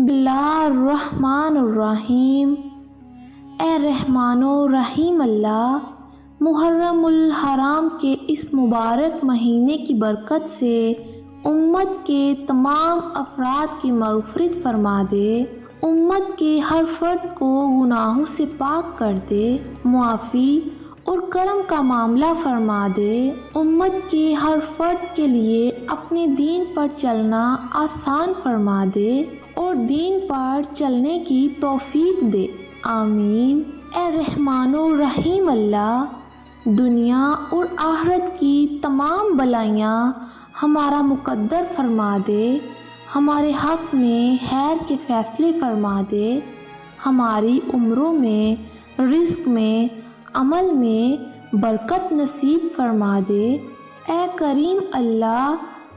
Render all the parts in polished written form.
اللہ الرحمن الرحیم۔ اے رحمان و رحیم اللہ، محرم الحرام کے اس مبارک مہینے کی برکت سے امت کے تمام افراد کی مغفرت فرما دے، امت کے ہر فرد کو گناہوں سے پاک کر دے، معافی اور کرم کا معاملہ فرما دے، امت کے ہر فرد کے لیے اپنے دین پر چلنا آسان فرما دے اور دین پر چلنے کی توفیق دے، آمین۔ اے رحمان و رحیم اللہ، دنیا اور آخرت کی تمام بلائیاں ہمارا مقدر فرما دے، ہمارے حق میں خیر کے فیصلے فرما دے، ہماری عمروں میں، رزق میں، عمل میں برکت نصیب فرما دے۔ اے کریم اللہ،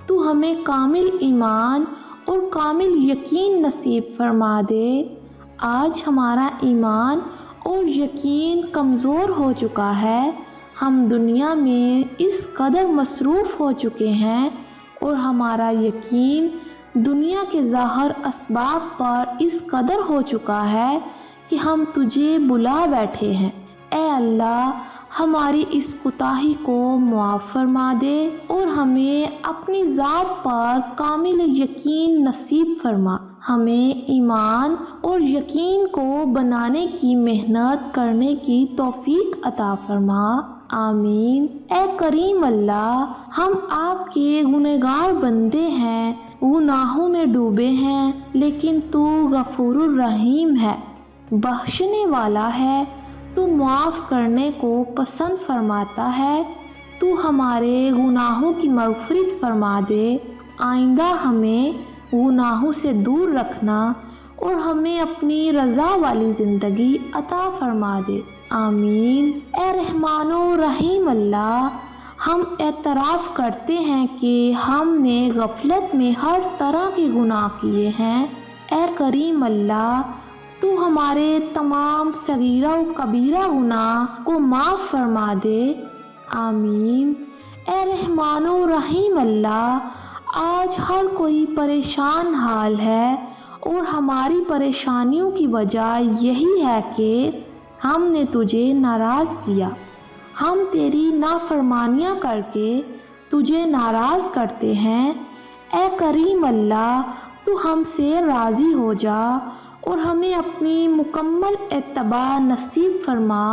تو ہمیں کامل ایمان اور کامل یقین نصیب فرما دے۔ آج ہمارا ایمان اور یقین کمزور ہو چکا ہے، ہم دنیا میں اس قدر مصروف ہو چکے ہیں اور ہمارا یقین دنیا کے ظاہر اسباب پر اس قدر ہو چکا ہے کہ ہم تجھے بلا بیٹھے ہیں۔ اے اللہ، ہماری اس کوتاہی کو معاف فرما دے اور ہمیں اپنی ذات پر کامل یقین نصیب فرما، ہمیں ایمان اور یقین کو بنانے کی محنت کرنے کی توفیق عطا فرما، آمین۔ اے کریم اللہ، ہم آپ کے گنہگار بندے ہیں، گناہوں میں ڈوبے ہیں، لیکن تو غفور الرحیم ہے، بخشنے والا ہے، تو معاف کرنے کو پسند فرماتا ہے۔ تو ہمارے گناہوں کی مغفرت فرما دے، آئندہ ہمیں گناہوں سے دور رکھنا اور ہمیں اپنی رضا والی زندگی عطا فرما دے، آمین۔ اے رحمان و رحیم اللہ، ہم اعتراف کرتے ہیں کہ ہم نے غفلت میں ہر طرح کے گناہ کیے ہیں۔ اے کریم اللہ، تو ہمارے تمام صغیرہ و کبیرہ گناہ کو معاف فرما دے، آمین۔ اے رحمان و رحیم اللہ، آج ہر کوئی پریشان حال ہے اور ہماری پریشانیوں کی وجہ یہی ہے کہ ہم نے تجھے ناراض کیا، ہم تیری نافرمانیاں کر کے تجھے ناراض کرتے ہیں۔ اے کریم اللہ، تو ہم سے راضی ہو جا اور ہمیں اپنی مکمل اتباع نصیب فرما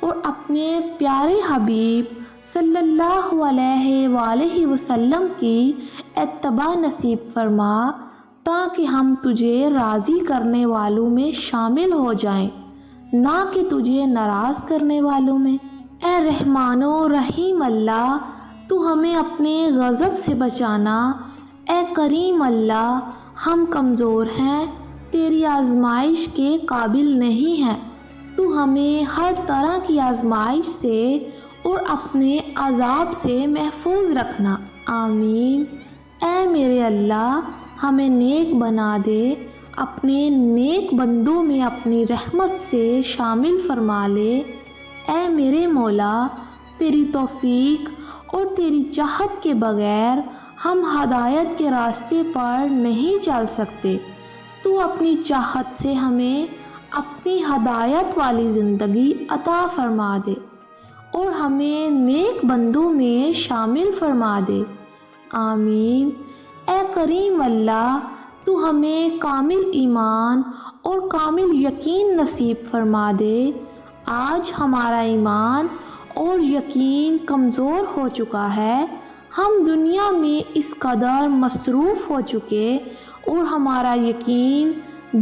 اور اپنے پیارے حبیب صلی اللہ علیہ وآلہ وسلم کی اتباع نصیب فرما، تاکہ ہم تجھے راضی کرنے والوں میں شامل ہو جائیں، نہ کہ تجھے ناراض کرنے والوں میں۔ اے رحمان و رحیم اللہ، تو ہمیں اپنے غضب سے بچانا۔ اے کریم اللہ، ہم کمزور ہیں، تیری آزمائش کے قابل نہیں ہیں، تو ہمیں ہر طرح کی آزمائش سے اور اپنے عذاب سے محفوظ رکھنا، آمین۔ اے میرے اللہ، ہمیں نیک بنا دے، اپنے نیک بندوں میں اپنی رحمت سے شامل فرما لے۔ اے میرے مولا، تیری توفیق اور تیری چاہت کے بغیر ہم ہدایت کے راستے پر نہیں چل سکتے، تو اپنی چاہت سے ہمیں اپنی ہدایت والی زندگی عطا فرما دے اور ہمیں نیک بندوں میں شامل فرما دے، آمین۔ اے کریم اللہ، تو ہمیں کامل ایمان اور کامل یقین نصیب فرما دے۔ آج ہمارا ایمان اور یقین کمزور ہو چکا ہے، ہم دنیا میں اس قدر مصروف ہو چکے اور ہمارا یقین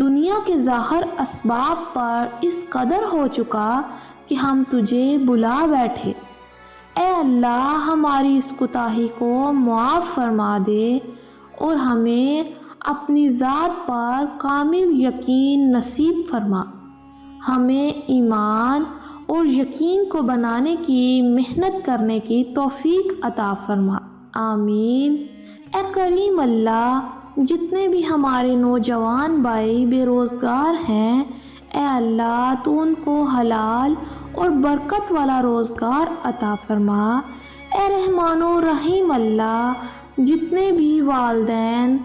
دنیا کے ظاہر اسباب پر اس قدر ہو چکا کہ ہم تجھے بلا بیٹھے۔ اے اللہ، ہماری اس کوتاہی کو معاف فرما دے اور ہمیں اپنی ذات پر کامل یقین نصیب فرما، ہمیں ایمان اور یقین کو بنانے کی محنت کرنے کی توفیق عطا فرما، آمین۔ اے کریم اللہ، جتنے بھی ہمارے نوجوان بھائی بے روزگار ہیں، اے اللہ، تو ان کو حلال اور برکت والا روزگار عطا فرما۔ اے رحمان و رحیم اللہ، جتنے بھی والدین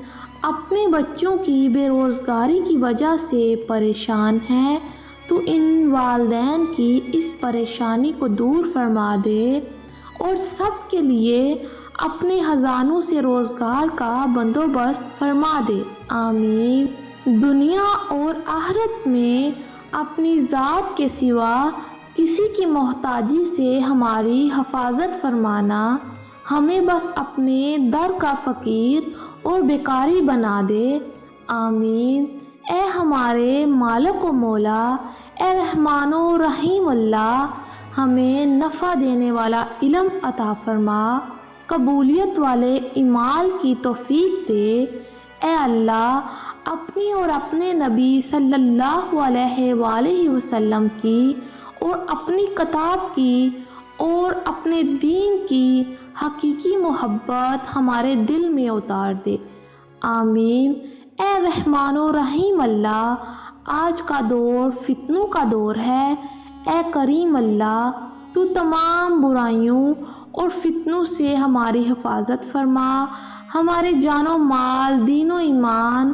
اپنے بچوں کی بے روزگاری کی وجہ سے پریشان ہے تو ان والدین کی اس پریشانی کو دور فرما دے اور سب کے لیے اپنے خزانوں سے روزگار کا بندوبست فرما دے، آمین۔ دنیا اور آخرت میں اپنی ذات کے سوا کسی کی محتاجی سے ہماری حفاظت فرمانا، ہمیں بس اپنے در کا فقیر اور بیکاری بنا دے، آمین۔ اے ہمارے مالک و مولا، اے رحمان و رحیم اللہ، ہمیں نفع دینے والا علم عطا فرما، قبولیت والے اعمال کی توفیق دے۔ اے اللہ، اپنی اور اپنے نبی صلی اللہ علیہ وآلہ وسلم کی اور اپنی کتاب کی اور اپنے دین کی حقیقی محبت ہمارے دل میں اتار دے، آمین۔ اے رحمان و رحیم اللہ، آج کا دور فتنوں کا دور ہے، اے کریم اللہ، تو تمام برائیوں اور فتنوں سے ہماری حفاظت فرما، ہمارے جان و مال، دین و ایمان،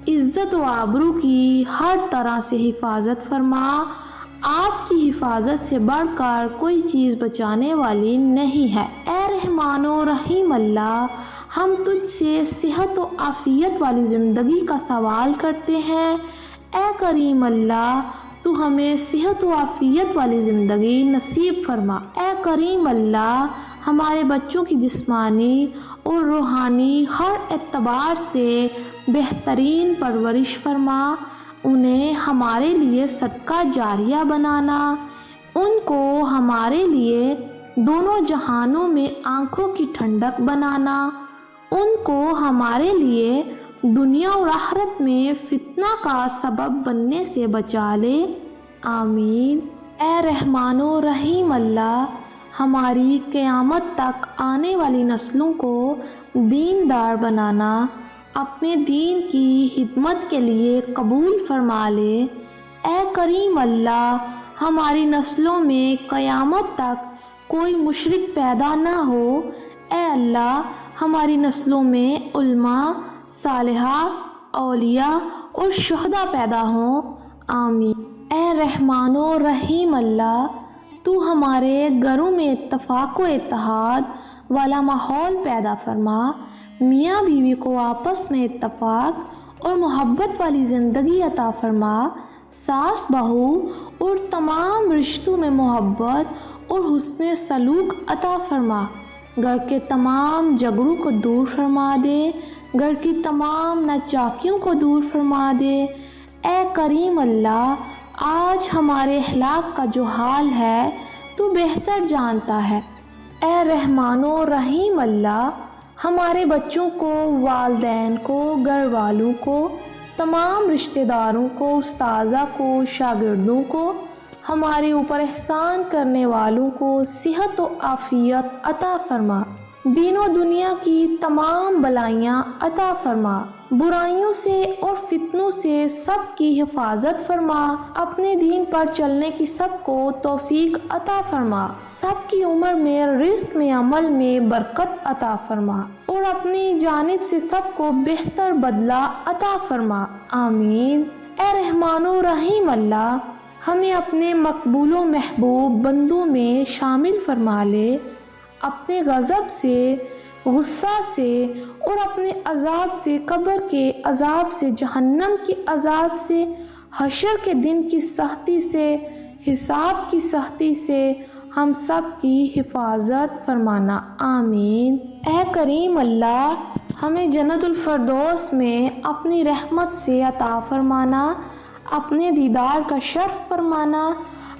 عزت و آبرو کی ہر طرح سے حفاظت فرما۔ آپ کی حفاظت سے بڑھ کر کوئی چیز بچانے والی نہیں ہے، اے رحمان و رحیم اللہ۔ ہم تجھ سے صحت و عافیت والی زندگی کا سوال کرتے ہیں، اے کریم اللہ، تو ہمیں صحت و عافیت والی زندگی نصیب فرما۔ اے کریم اللہ، ہمارے بچوں کی جسمانی اور روحانی ہر اعتبار سے بہترین پرورش فرما، انہیں ہمارے لیے صدقہ جاریہ بنانا، ان کو ہمارے لیے دونوں جہانوں میں آنکھوں کی ٹھنڈک بنانا، ان کو ہمارے لیے دنیا اور آخرت میں فتنہ کا سبب بننے سے بچا لے، آمین۔ اے رحمان و رحیم اللہ، ہماری قیامت تک آنے والی نسلوں کو دیندار بنانا اپنے دین کی خدمت کے لیے قبول فرما لے، اے کریم اللہ، ہماری نسلوں میں قیامت تک کوئی مشرک پیدا نہ ہو، اے اللہ، ہماری نسلوں میں علماء، صالحہ، اولیاء اور شہداء پیدا ہوں، آمین۔ اے رحمان و رحیم اللہ، تو ہمارے گھروں میں اتفاق و اتحاد والا ماحول پیدا فرما، میاں بیوی کو آپس میں اتفاق اور محبت والی زندگی عطا فرما، ساس بہو اور تمام رشتوں میں محبت اور حسن سلوک عطا فرما، گھر کے تمام جھگڑوں کو دور فرما دے، گھر کی تمام ناچاکیوں کو دور فرما دے، اے کریم اللہ، آج ہمارے اخلاق کا جو حال ہے تو بہتر جانتا ہے، اے رحمان و رحیم اللہ، ہمارے بچوں کو، والدین کو، گھر والوں کو، تمام رشتہ داروں کو، استاذہ کو، شاگردوں کو، ہمارے اوپر احسان کرنے والوں کو صحت و عافیت عطا فرما، دین و دنیا کی تمام بلائیاں عطا فرما، برائیوں سے اور فتنوں سے سب کی حفاظت فرما، اپنے دین پر چلنے کی سب کو توفیق عطا فرما، سب کی عمر میں، رزق میں، عمل میں برکت عطا فرما اور اپنی جانب سے سب کو بہتر بدلہ عطا فرما، آمین۔ اے رحمان و رحیم اللہ، ہمیں اپنے مقبول و محبوب بندوں میں شامل فرما لے، اپنے غضب سے، غصہ سے اور اپنے عذاب سے، قبر کے عذاب سے، جہنم کے عذاب سے، حشر کے دن کی سختی سے، حساب کی سختی سے ہم سب کی حفاظت فرمانا، آمین۔ اے کریم اللہ، ہمیں جنت الفردوس میں اپنی رحمت سے عطا فرمانا، اپنے دیدار کا شرف فرمانا،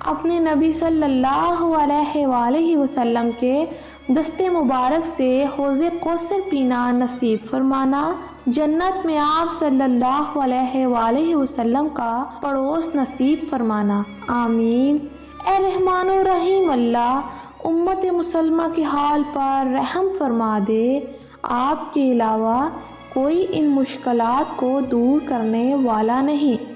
اپنے نبی صلی اللہ علیہ وآلہ وسلم کے دست مبارک سے حوض کوثر پینا نصیب فرمانا، جنت میں آپ صلی اللہ علیہ وآلہ وسلم کا پڑوس نصیب فرمانا، آمین۔ اے رحمان و رحیم اللہ، امت مسلمہ کے حال پر رحم فرما دے، آپ کے علاوہ کوئی ان مشکلات کو دور کرنے والا نہیں۔